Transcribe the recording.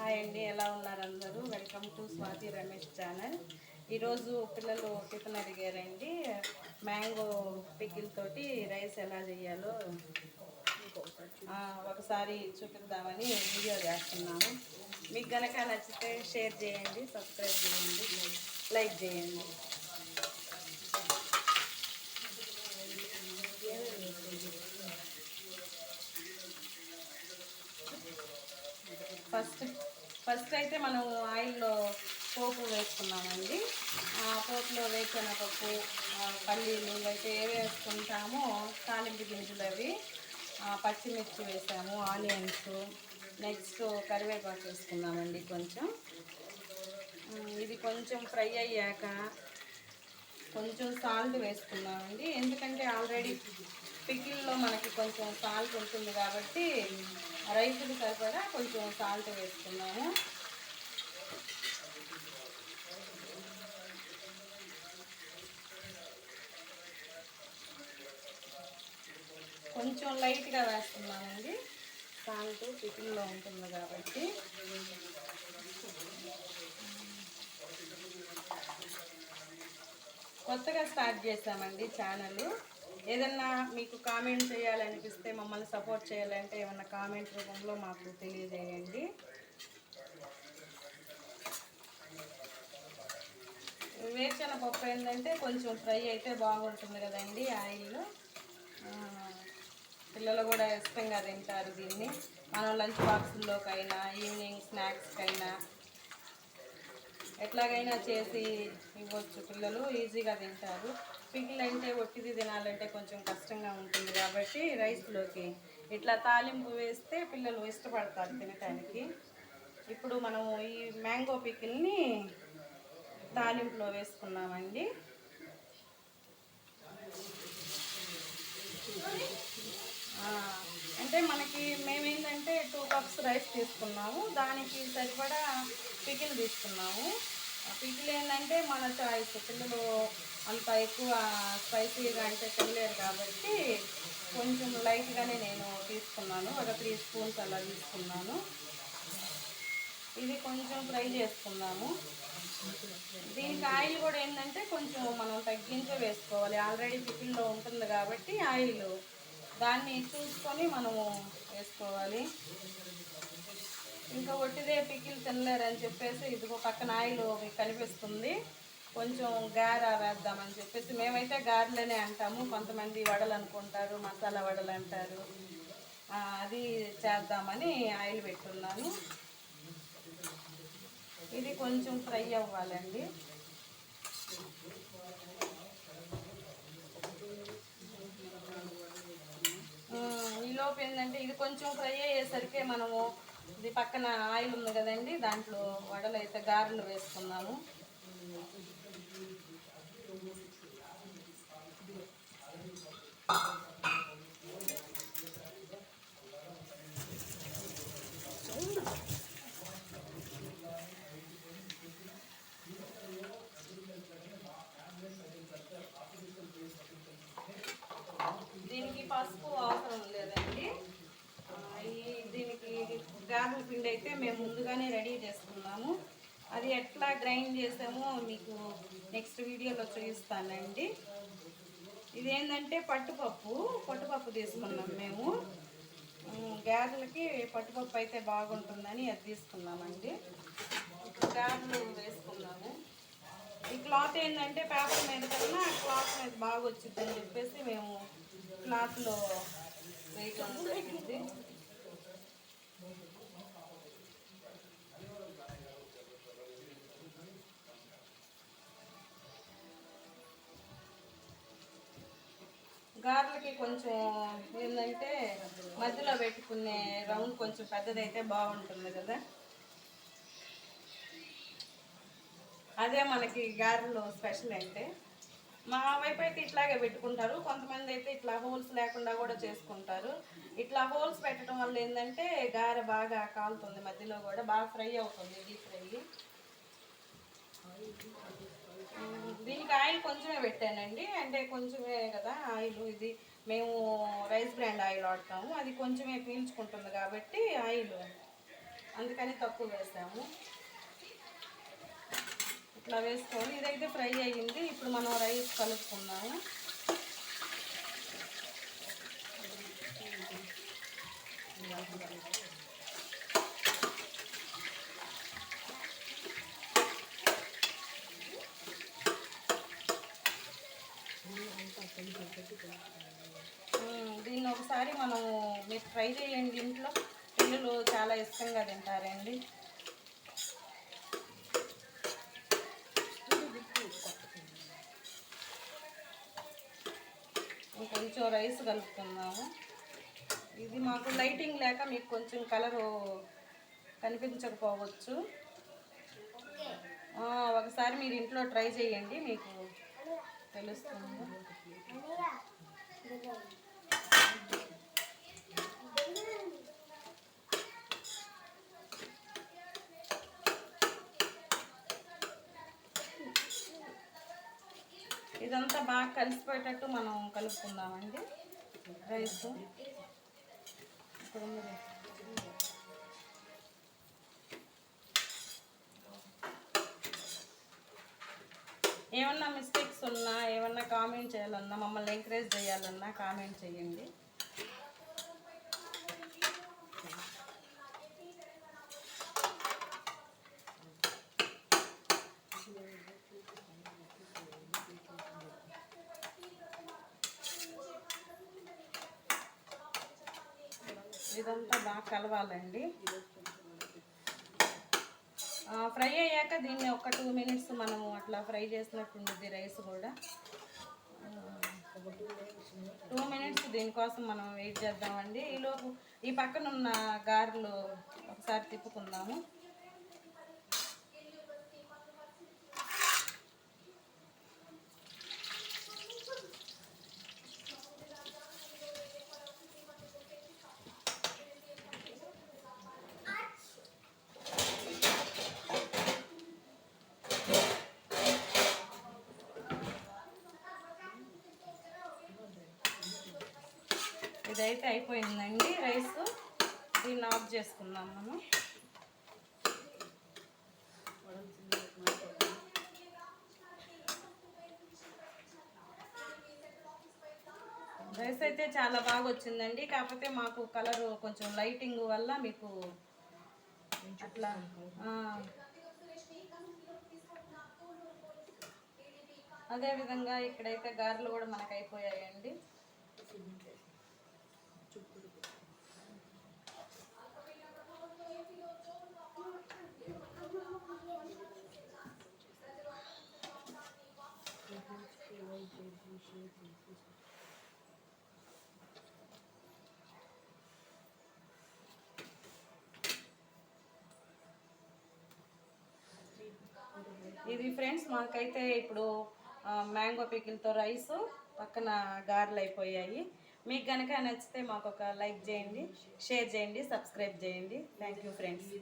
Hi అండి, ఎలా ఉన్నారు అందరూ? Welcome to Swathi Ramesh channel. ఈరోజు పిల్లలు టిఫిన్ అడిగారండి. మ్యాంగో పికిల్ తోటి రైస్ ఎలా చేయాలో ఒకసారి చూపిద్దామని వీడియో చేస్తున్నాము. మీకు కనుక నచ్చితే షేర్ చేయండి, సబ్స్క్రైబ్ చేయండి, లైక్ చేయండి. ఫస్ట్ అయితే మనం ఆయిల్లో పోపు వేసుకున్నామండి. ఆ పోపులో వేరుశనగపప్పు, పల్లీలు అయితే ఏవి వేసుకుంటామో తాలింపు గింజలు అవి, పచ్చిమిర్చి వేసాము, ఆనియన్స్, నెక్స్ట్ కరివేపాకు వేసుకున్నామండి. కొంచెం ఇది కొంచెం ఫ్రై అయ్యాక కొంచెం సాల్ట్ వేసుకున్నామండి. ఎందుకంటే ఆల్రెడీ పికిల్లో మనకి కొంచెం సాల్ట్ ఉంటుంది కాబట్టి రైస్కి సరిపడా కొంచెం సాల్ట్ వేసుకున్నాము. కొంచెం లైట్గా వేస్తున్నామండి, సాల్ట్ పికిల్లో ఉంటుంది కాబట్టి. కొత్తగా స్టార్ట్ చేసామండి ఛానల్. ఏదన్నా మీకు కామెంట్ చేయాలనిపిస్తే, మమ్మల్ని సపోర్ట్ చేయాలంటే ఏమన్నా కామెంట్ రూపంలో మాకు తెలియజేయండి. వేరుశనగపప్పు ఏంటంటే కొంచెం ఫ్రై అయితే బాగుంటుంది కదండి ఆయిల్లో. పిల్లలు కూడా ఇష్టంగా తింటారు దీన్ని. మనం లంచ్ బాక్సుల్లోకైనా ఈవినింగ్ స్నాక్స్కైనా ఎట్లాగైనా చేసి ఇవ్వచ్చు. పిల్లలు ఈజీగా తింటారు. పికిల్ అంటే ఒట్టిది తినాలంటే కొంచెం కష్టంగా ఉంటుంది కాబట్టి రైస్లోకి ఇట్లా తాలింపు వేస్తే పిల్లలు ఇష్టపడతారు తినటానికి. ఇప్పుడు మనము ఈ మ్యాంగో పికిల్ని తాలింపులో వేసుకున్నామండి. అంటే మనకి మేమేంటంటే 2 కప్స్ రైస్ తీసుకున్నాము, దానికి సరిపడా పికిల్ తీసుకున్నాము. పికిల్ ఏంటంటే మన చాయిస్, పిల్లలు అంత ఎక్కువ స్పైసీగా అంటే తినలేరు కాబట్టి కొంచెం లైట్గానే నేను తీసుకున్నాను. ఒక 3 స్పూన్స్ అలా తీసుకున్నాను. ఇది కొంచెం ఫ్రై చేసుకున్నాము. దీనికి ఆయిల్ కూడా ఏంటంటే కొంచెం మనం తగ్గించే వేసుకోవాలి. ఆల్రెడీ పికిల్లో ఉంటుంది కాబట్టి ఆయిల్ దాన్ని చూసుకొని మనము వేసుకోవాలి. ఇంకా ఒట్టిదే పికిల్ తినలేరని చెప్పేసి ఇదిగో పక్కన ఆయిల్ మీకు కనిపిస్తుంది, కొంచెం గారె వేద్దామని చెప్పేసి. మేమైతే గారెలనే అంటాము, కొంతమంది వడలు అనుకుంటారు, మసాలా వడలు అంటారు. అది చేద్దామని ఆయిల్ పెట్టున్నాను. ఇది కొంచెం ఫ్రై అవ్వాలండి. ఈలోపు ఏంటంటే ఇది కొంచెం ఫ్రై అయ్యేసరికి మనము ఇది పక్కన ఆయిల్ ఉంది కదండి, దాంట్లో వడలు అయితే గారెలు వేసుకున్నాము. దీనికి పసుపు అవసరం లేదండి. దీనికి గారెల పిండి అయితే మేము ముందుగానే రెడీ చేసుకున్నాము. అది ఎట్లా గ్రైండ్ చేసామో మీకు నెక్స్ట్ వీడియోలో చూపిస్తానండి. ఇదేంటంటే పట్టుపప్పు తీసుకున్నాం మేము. గారెలకి పట్టుపప్పు అయితే బాగుంటుందని అది తీసుకున్నామండి. గారెలు వేసుకున్నాము. ఈ క్లాత్ ఏంటంటే పేపర్ మీద కన్నా క్లాత్ మీద బాగా వచ్చిందని చెప్పేసి మేము క్లాత్లో వేయటం జరిగింది. గారెలకి కొంచెం ఏంటంటే మధ్యలో పెట్టుకునే రౌండ్ కొంచెం పెద్దదైతే బాగుంటుంది కదా, అదే మనకి గారెలో స్పెషల్. అంటే మా వైపు అయితే ఇట్లాగే పెట్టుకుంటారు, కొంతమంది అయితే ఇట్లా హోల్స్ లేకుండా కూడా చేసుకుంటారు. ఇట్లా హోల్స్ పెట్టడం వల్ల ఏంటంటే గారె బాగా కాలుతుంది, మధ్యలో కూడా బాగా ఫ్రై అవుతుంది, డీప్ ఫ్రై. దీనికి ఆయిల్ కొంచెమే పెట్టానండి, అంటే కొంచెమే కదా ఆయిల్. ఇది మేము రైస్ బ్రాండ్ ఆయిల్ వాడతాము, అది కొంచెమే పీల్చుకుంటుంది కాబట్టి ఆయిల్ అందుకని తక్కువ వేసాము. ఇట్లా వేసుకోవాలి. ఇదైతే ఫ్రై అయ్యింది. ఇప్పుడు మనం రైస్ కలుపుకుందాము. దీన్ని ఒకసారి మనము మీరు ట్రై చేయండి ఇంట్లో. పిల్లలు చాలా ఇష్టంగా తింటారండి. ఇంకొంచెం రైస్ కలుపుకుందాము. ఇది మాకు లైటింగ్ లేక మీకు కొంచెం కలరు కనిపించకపోవచ్చు. ఒకసారి మీరు ఇంట్లో ట్రై చేయండి, మీకు తెలుస్తుంది. ఇదంతా బాగా కలిసిపోయేటట్టు మనం కలుపుకుందామండి రైస్. ఇప్పుడు ఏమన్నా మిస్టేక్స్ ఉన్నా, ఏమన్నా కామెంట్ చేయాలన్నా, మమ్మల్ని ఎంకరేజ్ చేయాలన్నా కామెంట్ చేయండి. ఇదంతా బాగా కలవాలండి. ఫ్రై అయ్యాక దీన్ని ఒక 2 మినిట్స్ మనము అట్లా ఫ్రై చేసినట్టు ఉంటుంది. రైస్ కూడా 2 మినిట్స్ దీనికోసం మనం వెయిట్ చేద్దామండి. ఈలోపు ఈ పక్కన ఉన్న గారెలు ఒకసారి తిప్పుకుందాము. ఇదైతే అయిపోయిందండి రైస్. దీన్ని ఆఫ్ చేసుకుందాం మనం. రైస్ అయితే చాలా బాగా వచ్చిందండి. కాకపోతే మాకు కలరు కొంచెం లైటింగ్ వల్ల మీకు అట్లా అదేవిధంగా ఇక్కడైతే గారెలు కూడా మనకు అయిపోయాయండి. ఇది ఫ్రెండ్స్ మాకైతే ఇప్పుడు మ్యాంగో పికిల్తో రైసు, పక్కన గారెలు అయిపోయాయి. మీకు కనుక నచ్చితే మాకు ఒక లైక్ చేయండి, షేర్ చేయండి, సబ్స్క్రైబ్ చేయండి. Thank you friends.